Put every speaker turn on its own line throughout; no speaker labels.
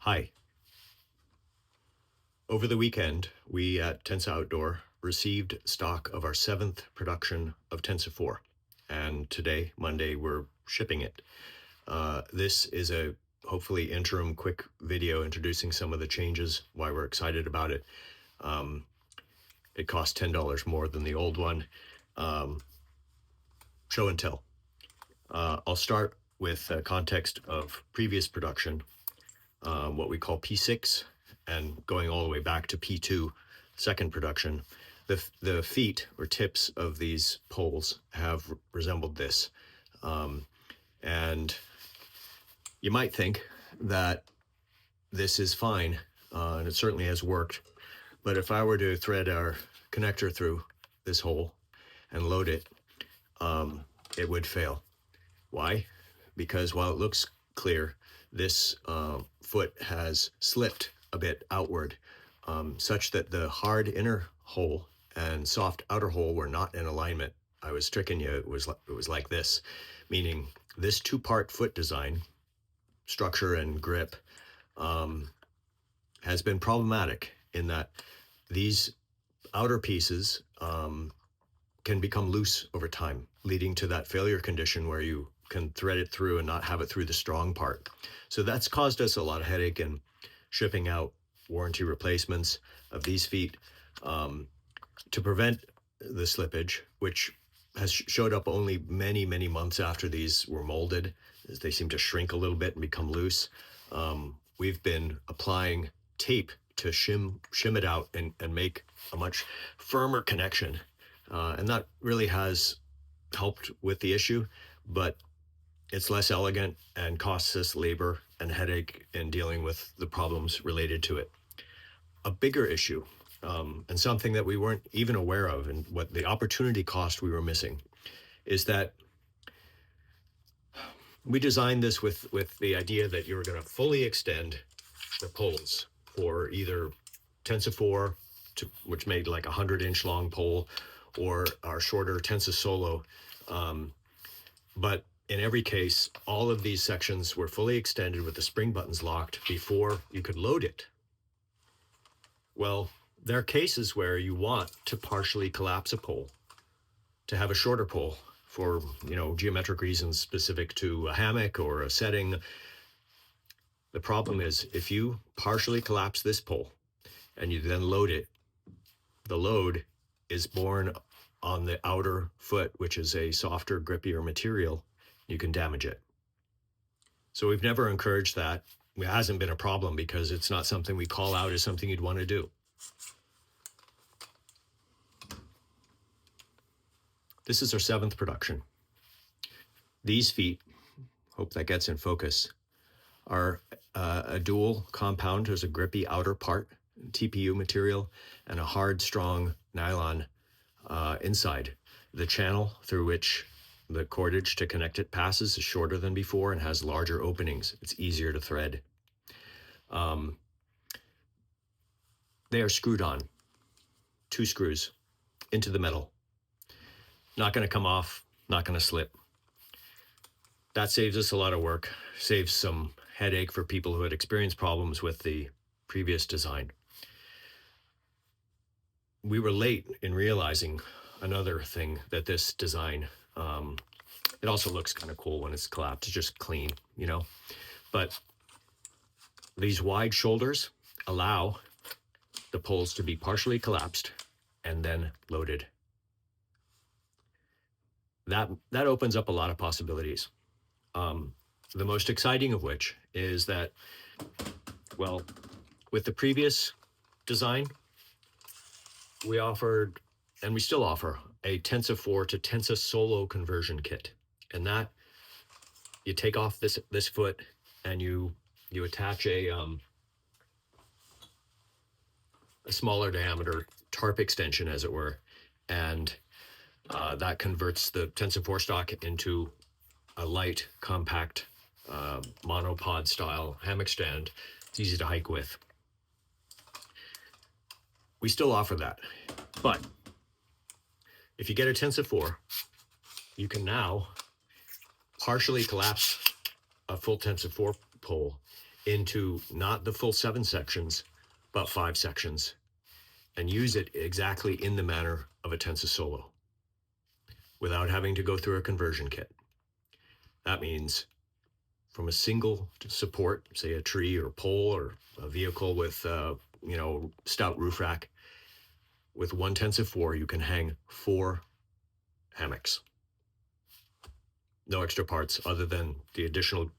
Hi. Over the weekend, we at Tensa Outdoor received stock of our 7th production of Tensa4. And today, Monday, we're shipping it. This is a hopefully interim quick video introducing some of the changes, why we're excited about it. It costs $10 more than the old one. Show and tell. I'll start with context of previous production, what we call P6, and going all the way back to P2, second production. The feet or tips of these poles have resembled this. And you might think that this is fine, and it certainly has worked. But if I were to thread our connector through this hole and load it, it would fail. Why? Because while it looks clear, this foot has slipped a bit outward, such that the hard inner hole and soft outer hole were not in alignment. I was tricking you. It was like this, meaning this two-part foot design, structure and grip, has been problematic in that these outer pieces can become loose over time, leading to that failure condition where you can thread it through and not have it through the strong part. So that's caused us a lot of headache in shipping out warranty replacements of these feet to prevent the slippage, which has showed up only many, many months after these were molded, as they seem to shrink a little bit and become loose. We've been applying tape to shim it out and make a much firmer connection. And that really has helped with the issue, but it's less elegant and costs us labor and headache in dealing with the problems related to it. A bigger issue, and something that we weren't even aware of, and what the opportunity cost we were missing, is that we designed this with the idea that you were going to fully extend the poles for either Tensa4, which made like a 100-inch long pole, or our shorter Tensa Solo. But in every case, all of these sections were fully extended with the spring buttons locked before you could load it. Well, there are cases where you want to partially collapse a pole to have a shorter pole for, geometric reasons specific to a hammock or a setting. The problem is if you partially collapse this pole and you then load it, the load is borne on the outer foot, which is a softer, grippier material. You can damage it. So we've never encouraged that. It hasn't been a problem because it's not something we call out as something you'd want to do. This is our 7th production. These feet, hope that gets in focus, are a dual compound. There's a grippy outer part, TPU material, and a hard, strong nylon inside. The channel through which the cordage to connect it passes is shorter than before and has larger openings. It's easier to thread. They are screwed on, 2 screws into the metal. Not going to come off, not going to slip. That saves us a lot of work, saves some headache for people who had experienced problems with the previous design. We were late in realizing another thing, that this design, it also looks kind of cool when it's collapsed. It's just clean, But these wide shoulders allow the poles to be partially collapsed and then loaded. That opens up a lot of possibilities. The most exciting of which is that, well, with the previous design, we offered, and we still offer, a Tensa4 to Tensa Solo conversion kit. And that, you take off this foot and you attach a smaller diameter tarp extension, as it were, and that converts the Tensa4 stock into a light, compact, monopod style hammock stand. It's easy to hike with. We still offer that, but if you get a Tensa4, you can now partially collapse a full Tensa4 pole into not the full 7 sections, but 5 sections, and use it exactly in the manner of a Tensa solo without having to go through a conversion kit. That means from a single support, say a tree or pole or a vehicle with stout roof rack, with one Tensa4, you can hang 4 hammocks. No extra parts other than the additional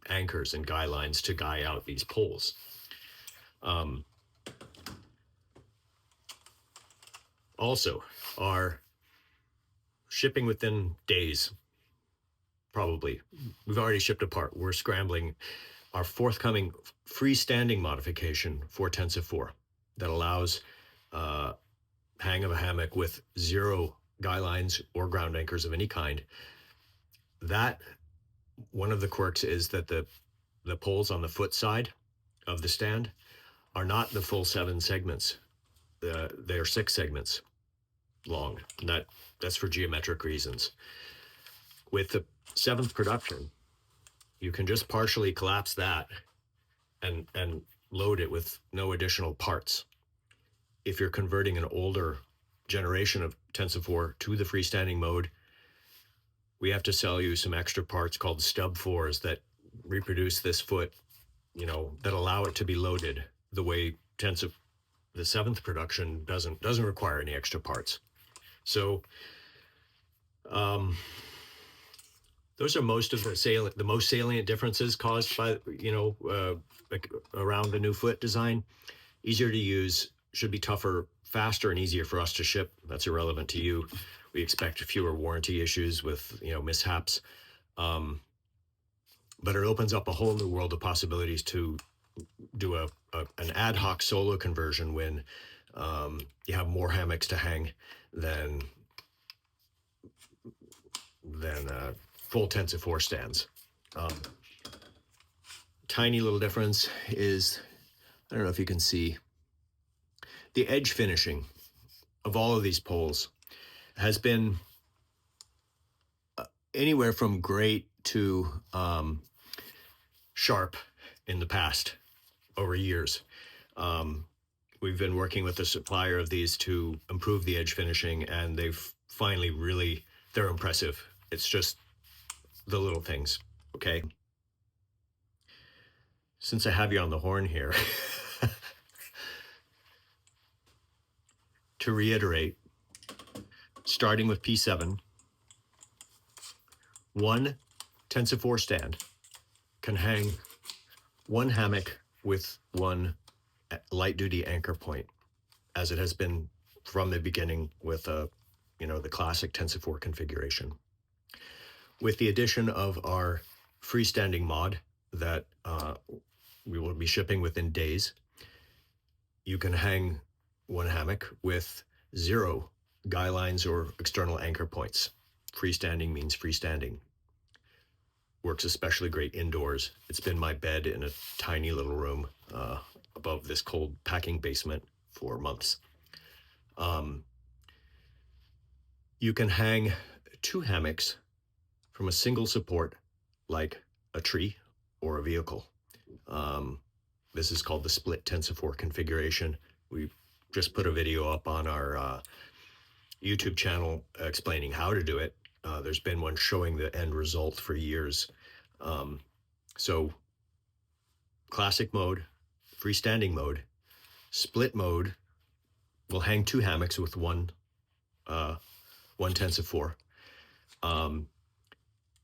anchors and guy lines to guy out these poles. Also, our shipping within days, probably. We've already shipped a part. We're scrambling our forthcoming freestanding modification for Tensa4 that allows hang of a hammock with 0 guy lines or ground anchors of any kind. That, one of the quirks is that the poles on the foot side of the stand are not the full 7 segments. They're 6 segments long. And that's for geometric reasons. With the 7th production, you can just partially collapse that and load it with no additional parts. If you're converting an older generation of Tensa4 to the freestanding mode, we have to sell you some extra parts called stub 4s that reproduce this foot, that allow it to be loaded the way the 7th production doesn't require any extra parts. So those are most of the most salient differences caused by around the new foot design. Easier to use, should be tougher, faster, and easier for us to ship. That's irrelevant to you. We expect fewer warranty issues with mishaps, but it opens up a whole new world of possibilities to do an ad hoc solo conversion when you have more hammocks to hang than full Tensa4 stands. Tiny little difference is, I don't know if you can see, the edge finishing of all of these poles has been anywhere from great to sharp in the past over years. We've been working with the supplier of these to improve the edge finishing, and they've finally they're impressive. It's just the little things, okay? Since I have you on the horn here, to reiterate, starting with P7, one Tensa4 stand can hang 1 hammock with 1 light-duty anchor point, as it has been from the beginning with the classic Tensa4 configuration. With the addition of our freestanding mod that we will be shipping within days, you can hang 1 hammock with 0 guy lines or external anchor points. Freestanding means freestanding. Works especially great indoors. It's been my bed in a tiny little room above this cold packing basement for months. You can hang 2 hammocks from a single support, like a tree or a vehicle. This is called the split Tensa4 configuration. We just put a video up on our YouTube channel explaining how to do it. There's been one showing the end result for years. So classic mode, freestanding mode, split mode will hang 2 hammocks with one Tensa4.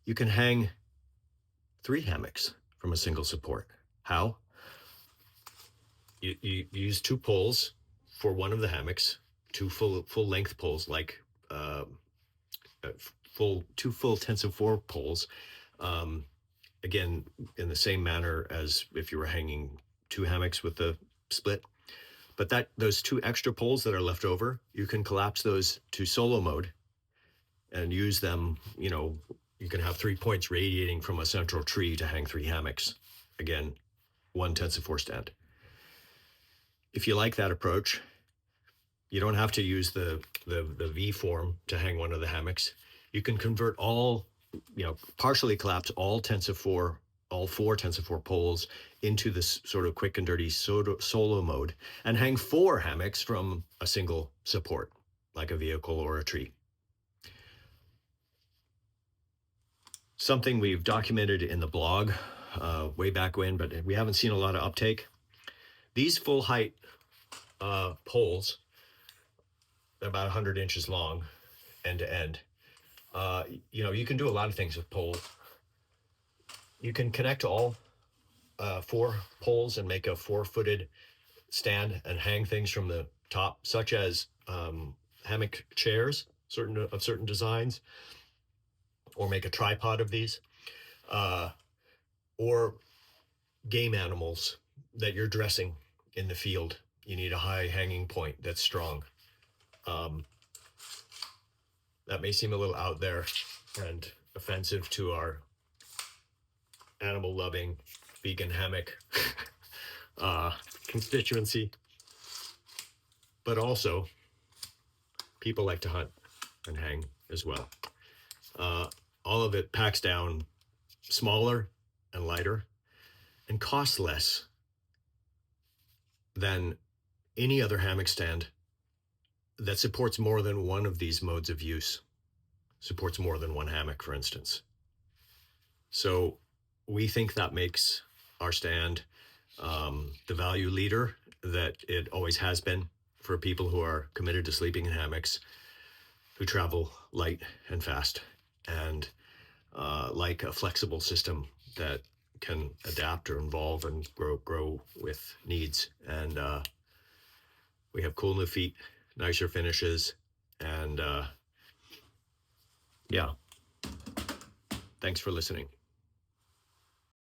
You can hang 3 hammocks from a single support. How? You use 2 poles for one of the hammocks, 2 full length poles, like 2 full Tensa4 poles. Again, in the same manner as if you were hanging 2 hammocks with the split. But those 2 extra poles that are left over, you can collapse those to solo mode and use them. You can have 3 points radiating from a central tree to hang 3 hammocks. Again, 1 Tensa4 stand. If you like that approach, you don't have to use the V form to hang one of the hammocks. You can convert partially collapse all Tensa4 all four Tensa4 poles into this sort of quick and dirty solo mode and hang 4 hammocks from a single support, like a vehicle or a tree. Something we've documented in the blog way back when, but we haven't seen a lot of uptake. These full height poles, they're about 100 inches long, end to end. You can do a lot of things with poles. You can connect all 4 poles and make a 4-footed stand and hang things from the top, such as hammock chairs, certain designs, or make a tripod of these, or game animals that you're dressing in the field. You need a high hanging point that's strong. That may seem a little out there and offensive to our animal loving vegan hammock constituency, but also people like to hunt and hang as well. All of it packs down smaller and lighter and costs less than any other hammock stand that supports more than one of these modes of use, supports more than one hammock, for instance. So we think that makes our stand the value leader that it always has been for people who are committed to sleeping in hammocks, who travel light and fast, and like a flexible system that can adapt or evolve and grow with needs. And we have cool new feet, nicer finishes, and yeah. Thanks for listening.